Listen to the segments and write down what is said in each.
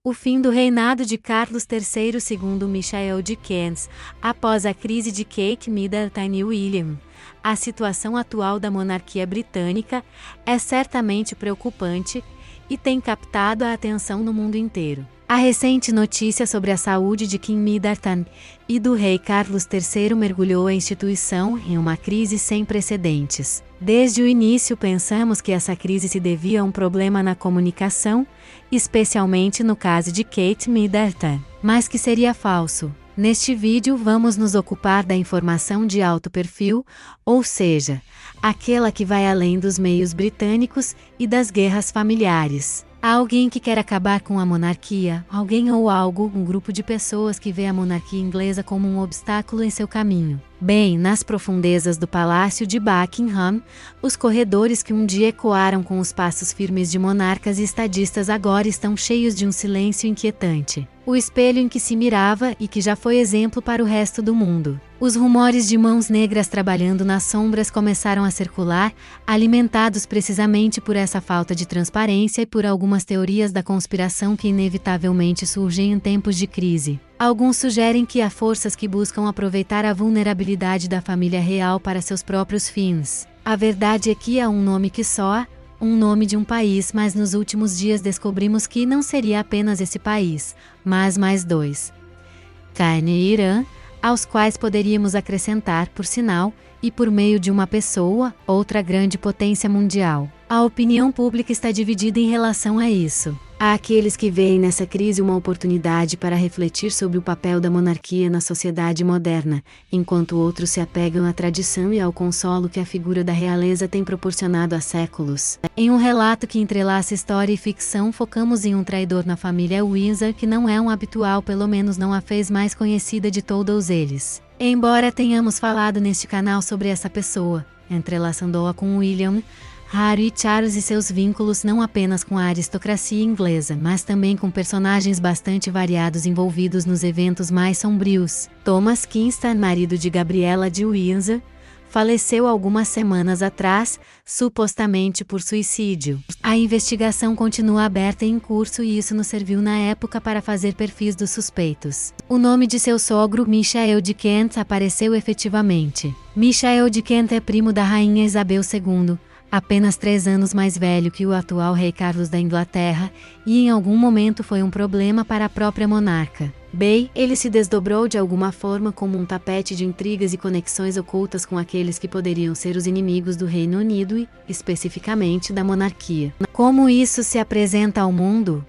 O fim do reinado de Carlos III, segundo Michael de Keynes, após a crise de Kate Middleton e William. A situação atual da monarquia britânica é certamente preocupante e tem captado a atenção no mundo inteiro. A recente notícia sobre a saúde de Kim Middleton e do rei Carlos III mergulhou a instituição em uma crise sem precedentes. Desde o início pensamos que essa crise se devia a um problema na comunicação, especialmente no caso de Kate Middleton, mas que seria falso. Neste vídeo vamos nos ocupar da informação de alto perfil, ou seja, aquela que vai além dos meios britânicos e das guerras familiares. Há alguém que quer acabar com a monarquia, alguém ou algo, um grupo de pessoas que vê a monarquia inglesa como um obstáculo em seu caminho. Bem, nas profundezas do Palácio de Buckingham, os corredores que um dia ecoaram com os passos firmes de monarcas e estadistas agora estão cheios de um silêncio inquietante. O espelho em que se mirava e que já foi exemplo para o resto do mundo. Os rumores de mãos negras trabalhando nas sombras começaram a circular, alimentados precisamente por essa falta de transparência e por algumas teorias da conspiração que inevitavelmente surgem em tempos de crise. Alguns sugerem que há forças que buscam aproveitar a vulnerabilidade da família real para seus próprios fins. A verdade é que há um nome que soa, um nome de um país, mas nos últimos dias descobrimos que não seria apenas esse país, mas mais dois. China e Irã, aos quais poderíamos acrescentar, por sinal, e por meio de uma pessoa, outra grande potência mundial. A opinião pública está dividida em relação a isso. Há aqueles que veem nessa crise uma oportunidade para refletir sobre o papel da monarquia na sociedade moderna, enquanto outros se apegam à tradição e ao consolo que a figura da realeza tem proporcionado há séculos. Em um relato que entrelaça história e ficção, focamos em um traidor na família Windsor que não é um habitual, pelo menos não a fez mais conhecida de todos eles. Embora tenhamos falado neste canal sobre essa pessoa, entrelaçando-a com William, Harry e Charles e seus vínculos não apenas com a aristocracia inglesa, mas também com personagens bastante variados envolvidos nos eventos mais sombrios. Thomas Kingston, marido de Gabriela de Windsor, faleceu algumas semanas atrás, supostamente por suicídio. A investigação continua aberta e em curso e isso nos serviu na época para fazer perfis dos suspeitos. O nome de seu sogro, Michael de Kent, apareceu efetivamente. Michael de Kent é primo da rainha Isabel II, apenas 3 anos mais velho que o atual rei Carlos da Inglaterra, e em algum momento foi um problema para a própria monarca. Bem, ele se desdobrou de alguma forma como um tapete de intrigas e conexões ocultas com aqueles que poderiam ser os inimigos do Reino Unido e, especificamente, da monarquia. Como isso se apresenta ao mundo?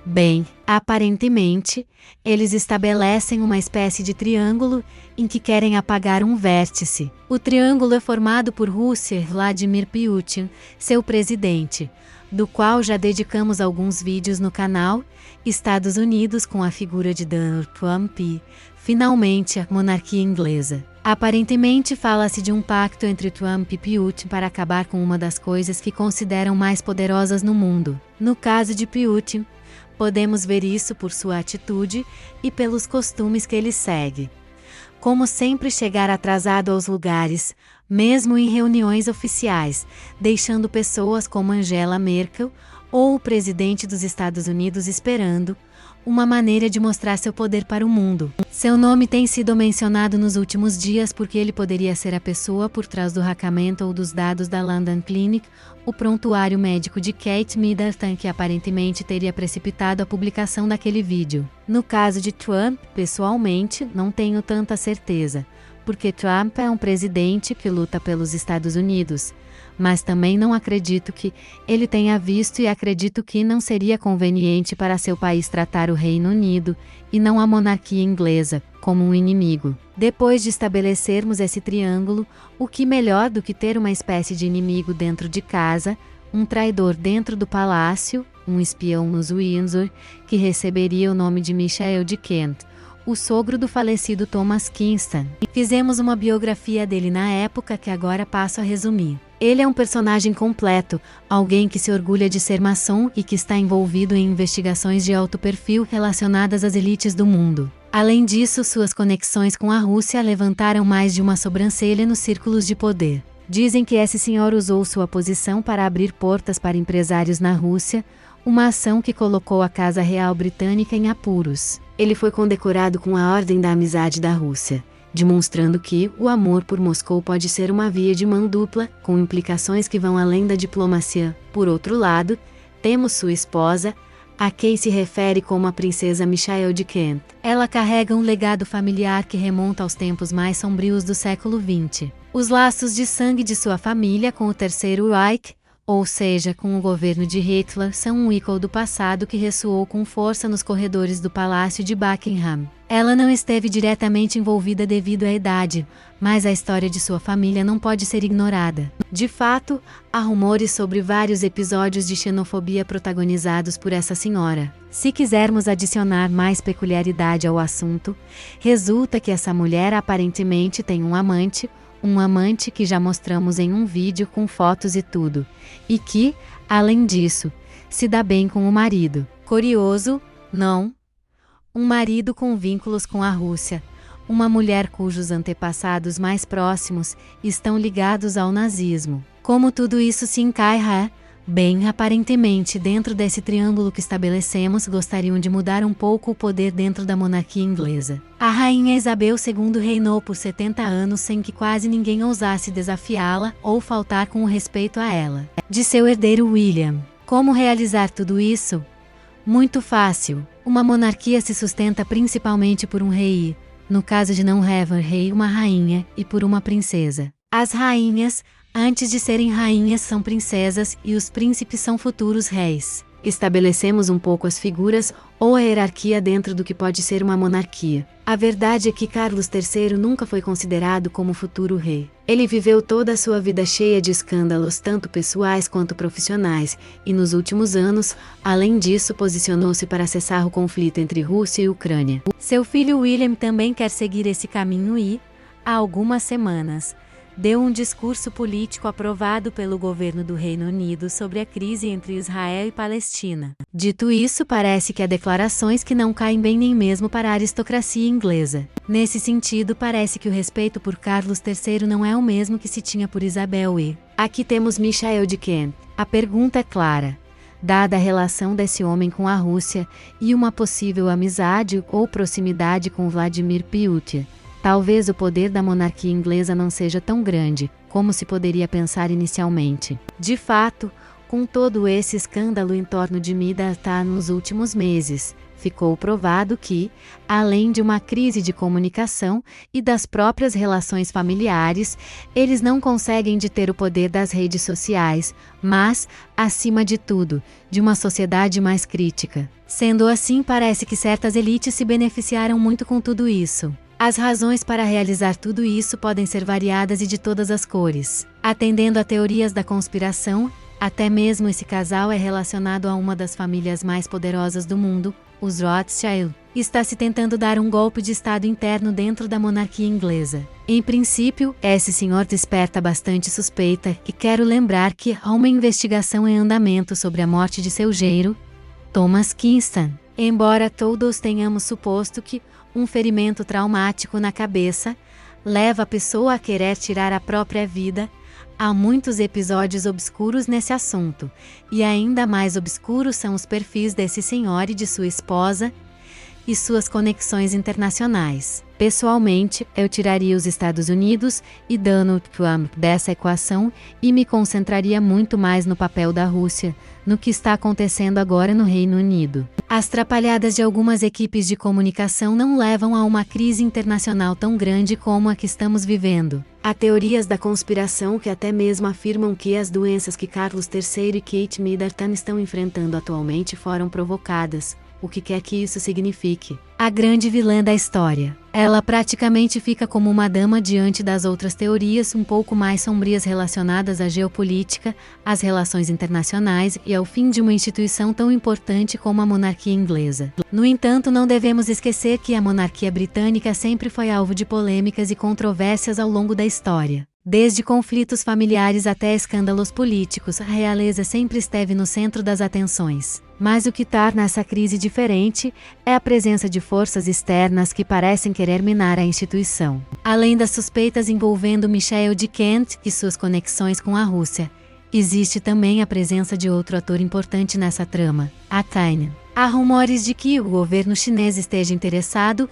Bem, aparentemente, eles estabelecem uma espécie de triângulo em que querem apagar um vértice. O triângulo é formado por Rússia, Vladimir Putin, seu presidente, do qual já dedicamos alguns vídeos no canal, Estados Unidos com a figura de Donald Trump e, finalmente, a monarquia inglesa. Aparentemente fala-se de um pacto entre Trump e Putin para acabar com uma das coisas que consideram mais poderosas no mundo. No caso de Putin, podemos ver isso por sua atitude e pelos costumes que ele segue. Como sempre chegar atrasado aos lugares, mesmo em reuniões oficiais, deixando pessoas como Angela Merkel ou o presidente dos Estados Unidos esperando, uma maneira de mostrar seu poder para o mundo. Seu nome tem sido mencionado nos últimos dias porque ele poderia ser a pessoa por trás do hackeamento ou dos dados da London Clinic, o prontuário médico de Kate Middleton que aparentemente teria precipitado a publicação daquele vídeo. No caso de Trump, pessoalmente, não tenho tanta certeza, porque Trump é um presidente que luta pelos Estados Unidos, mas também não acredito que ele tenha visto e acredito que não seria conveniente para seu país tratar o Reino Unido, e não a monarquia inglesa, como um inimigo. Depois de estabelecermos esse triângulo, o que melhor do que ter uma espécie de inimigo dentro de casa, um traidor dentro do palácio, um espião nos Windsor, que receberia o nome de Michael de Kent, o sogro do falecido Thomas Kingston. Fizemos uma biografia dele na época que agora passo a resumir. Ele é um personagem completo, alguém que se orgulha de ser maçom e que está envolvido em investigações de alto perfil relacionadas às elites do mundo. Além disso, suas conexões com a Rússia levantaram mais de uma sobrancelha nos círculos de poder. Dizem que esse senhor usou sua posição para abrir portas para empresários na Rússia, uma ação que colocou a Casa Real Britânica em apuros. Ele foi condecorado com a Ordem da Amizade da Rússia, demonstrando que o amor por Moscou pode ser uma via de mão dupla, com implicações que vão além da diplomacia. Por outro lado, temos sua esposa, a quem se refere como a princesa Michael de Kent. Ela carrega um legado familiar que remonta aos tempos mais sombrios do século XX. Os laços de sangue de sua família com o Terceiro Reich, ou seja, com o governo de Hitler, são um ícone do passado que ressoou com força nos corredores do Palácio de Buckingham. Ela não esteve diretamente envolvida devido à idade, mas a história de sua família não pode ser ignorada. De fato, há rumores sobre vários episódios de xenofobia protagonizados por essa senhora. Se quisermos adicionar mais peculiaridade ao assunto, resulta que essa mulher aparentemente tem um amante que já mostramos em um vídeo com fotos e tudo, e que, além disso, se dá bem com o marido. Curioso, não? Um marido com vínculos com a Rússia, uma mulher cujos antepassados mais próximos estão ligados ao nazismo. Como tudo isso se encaixa? Bem, aparentemente, dentro desse triângulo que estabelecemos, gostariam de mudar um pouco o poder dentro da monarquia inglesa. A rainha Isabel II reinou por 70 anos sem que quase ninguém ousasse desafiá-la ou faltar com o respeito a ela. De seu herdeiro William. Como realizar tudo isso? Muito fácil. Uma monarquia se sustenta principalmente por um rei, no caso de não haver rei, uma rainha, e por uma princesa. As rainhas, antes de serem rainhas, são princesas e os príncipes são futuros reis. Estabelecemos um pouco as figuras ou a hierarquia dentro do que pode ser uma monarquia. A verdade é que Carlos III nunca foi considerado como futuro rei. Ele viveu toda a sua vida cheia de escândalos, tanto pessoais quanto profissionais, e nos últimos anos, além disso, posicionou-se para cessar o conflito entre Rússia e Ucrânia. Seu filho William também quer seguir esse caminho e, há algumas semanas, deu um discurso político aprovado pelo governo do Reino Unido sobre a crise entre Israel e Palestina. Dito isso, parece que há declarações que não caem bem nem mesmo para a aristocracia inglesa. Nesse sentido, parece que o respeito por Carlos III não é o mesmo que se tinha por Isabel e... Aqui temos Michael de Kent. A pergunta é clara. Dada a relação desse homem com a Rússia e uma possível amizade ou proximidade com Vladimir Putin, talvez o poder da monarquia inglesa não seja tão grande como se poderia pensar inicialmente. De fato, com todo esse escândalo em torno de Middleton nos últimos meses, ficou provado que, além de uma crise de comunicação e das próprias relações familiares, eles não conseguem deter o poder das redes sociais, mas, acima de tudo, de uma sociedade mais crítica. Sendo assim, parece que certas elites se beneficiaram muito com tudo isso. As razões para realizar tudo isso podem ser variadas e de todas as cores. Atendendo a teorias da conspiração, até mesmo esse casal é relacionado a uma das famílias mais poderosas do mundo, os Rothschild. Está se tentando dar um golpe de estado interno dentro da monarquia inglesa. Em princípio, esse senhor desperta bastante suspeita e quero lembrar que há uma investigação em andamento sobre a morte de seu genro, Thomas Kingston. Embora todos tenhamos suposto que um ferimento traumático na cabeça leva a pessoa a querer tirar a própria vida, há muitos episódios obscuros nesse assunto, e ainda mais obscuros são os perfis desse senhor e de sua esposa e suas conexões internacionais. Pessoalmente, eu tiraria os Estados Unidos e Donald Trump dessa equação e me concentraria muito mais no papel da Rússia, no que está acontecendo agora no Reino Unido. As trapalhadas de algumas equipes de comunicação não levam a uma crise internacional tão grande como a que estamos vivendo. Há teorias da conspiração que até mesmo afirmam que as doenças que Carlos III e Kate Middleton estão enfrentando atualmente foram provocadas, o que quer que isso signifique. A grande vilã da história. Ela praticamente fica como uma dama diante das outras teorias um pouco mais sombrias relacionadas à geopolítica, às relações internacionais e ao fim de uma instituição tão importante como a monarquia inglesa. No entanto, não devemos esquecer que a monarquia britânica sempre foi alvo de polêmicas e controvérsias ao longo da história. Desde conflitos familiares até escândalos políticos, a realeza sempre esteve no centro das atenções. Mas o que torna essa crise diferente é a presença de forças externas que parecem querer minar a instituição. Além das suspeitas envolvendo Michael de Kent e suas conexões com a Rússia, Existe também a presença de outro ator importante nessa trama, a China. Há rumores de que o governo chinês esteja interessado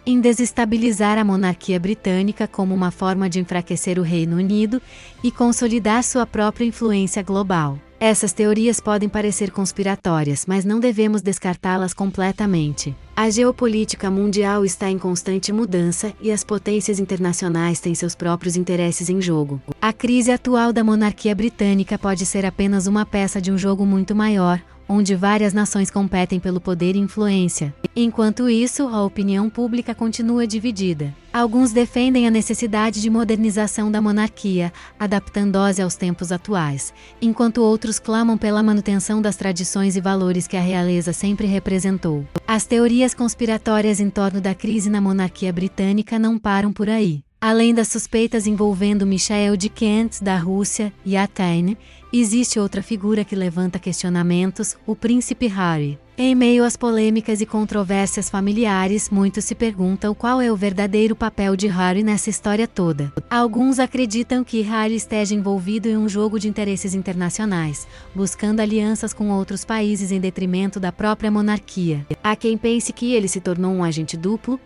em desestabilizar a monarquia britânica como uma forma de enfraquecer o Reino Unido e consolidar sua própria influência global. Essas teorias podem parecer conspiratórias, mas não devemos descartá-las completamente. A geopolítica mundial está em constante mudança e as potências internacionais têm seus próprios interesses em jogo. A crise atual da monarquia britânica pode ser apenas uma peça de um jogo muito maior, onde várias nações competem pelo poder e influência. Enquanto isso, a opinião pública continua dividida. Alguns defendem a necessidade de modernização da monarquia, adaptando-se aos tempos atuais, enquanto outros clamam pela manutenção das tradições e valores que a realeza sempre representou. As teorias conspiratórias em torno da crise na monarquia britânica não param por aí. Além das suspeitas envolvendo Michael de Kent, da Rússia, e a China, existe outra figura que levanta questionamentos, o príncipe Harry. Em meio às polêmicas e controvérsias familiares, muitos se perguntam qual é o verdadeiro papel de Harry nessa história toda. Alguns acreditam que Harry esteja envolvido em um jogo de interesses internacionais, buscando alianças com outros países em detrimento da própria monarquia. Há quem pense que ele se tornou um agente duplo,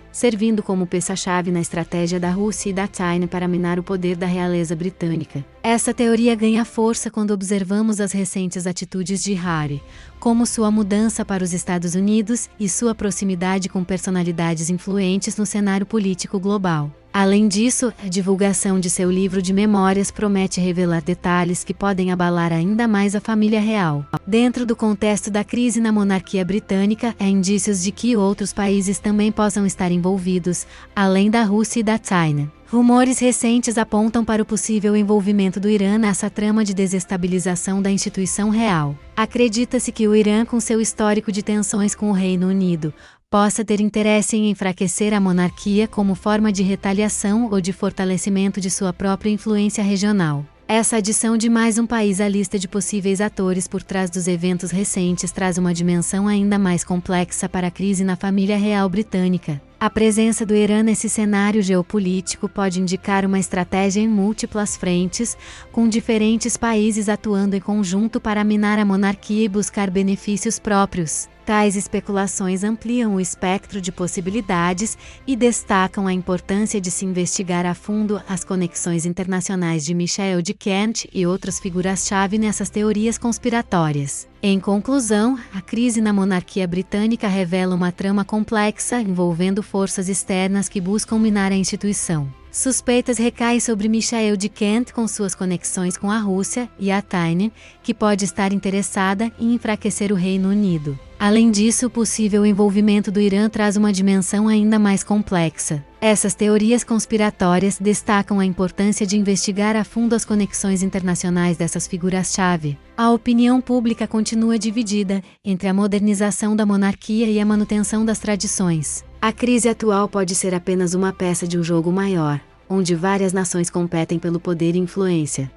servindo como peça-chave na estratégia da Rússia e da China para minar o poder da realeza britânica. Essa teoria ganha força quando observamos as recentes atitudes de Harry, como sua mudança para os Estados Unidos e sua proximidade com personalidades influentes no cenário político global. Além disso, a divulgação de seu livro de memórias promete revelar detalhes que podem abalar ainda mais a família real. Dentro do contexto da crise na monarquia britânica, há indícios de que outros países também possam estar envolvidos, além da Rússia e da China. Rumores recentes apontam para o possível envolvimento do Irã nessa trama de desestabilização da instituição real. Acredita-se que o Irã, com seu histórico de tensões com o Reino Unido, possa ter interesse em enfraquecer a monarquia como forma de retaliação ou de fortalecimento de sua própria influência regional. Essa adição de mais um país à lista de possíveis atores por trás dos eventos recentes traz uma dimensão ainda mais complexa para a crise na família real britânica. A presença do Irã nesse cenário geopolítico pode indicar uma estratégia em múltiplas frentes, com diferentes países atuando em conjunto para minar a monarquia e buscar benefícios próprios. Tais especulações ampliam o espectro de possibilidades e destacam a importância de se investigar a fundo as conexões internacionais de Michael de Kent e outras figuras-chave nessas teorias conspiratórias. Em conclusão, a crise na monarquia britânica revela uma trama complexa envolvendo forças externas que buscam minar a instituição. Suspeitas recaem sobre Michael de Kent com suas conexões com a Rússia e a China, que pode estar interessada em enfraquecer o Reino Unido. Além disso, o possível envolvimento do Irã traz uma dimensão ainda mais complexa. Essas teorias conspiratórias destacam a importância de investigar a fundo as conexões internacionais dessas figuras-chave. A opinião pública continua dividida entre a modernização da monarquia e a manutenção das tradições. A crise atual pode ser apenas uma peça de um jogo maior, onde várias nações competem pelo poder e influência.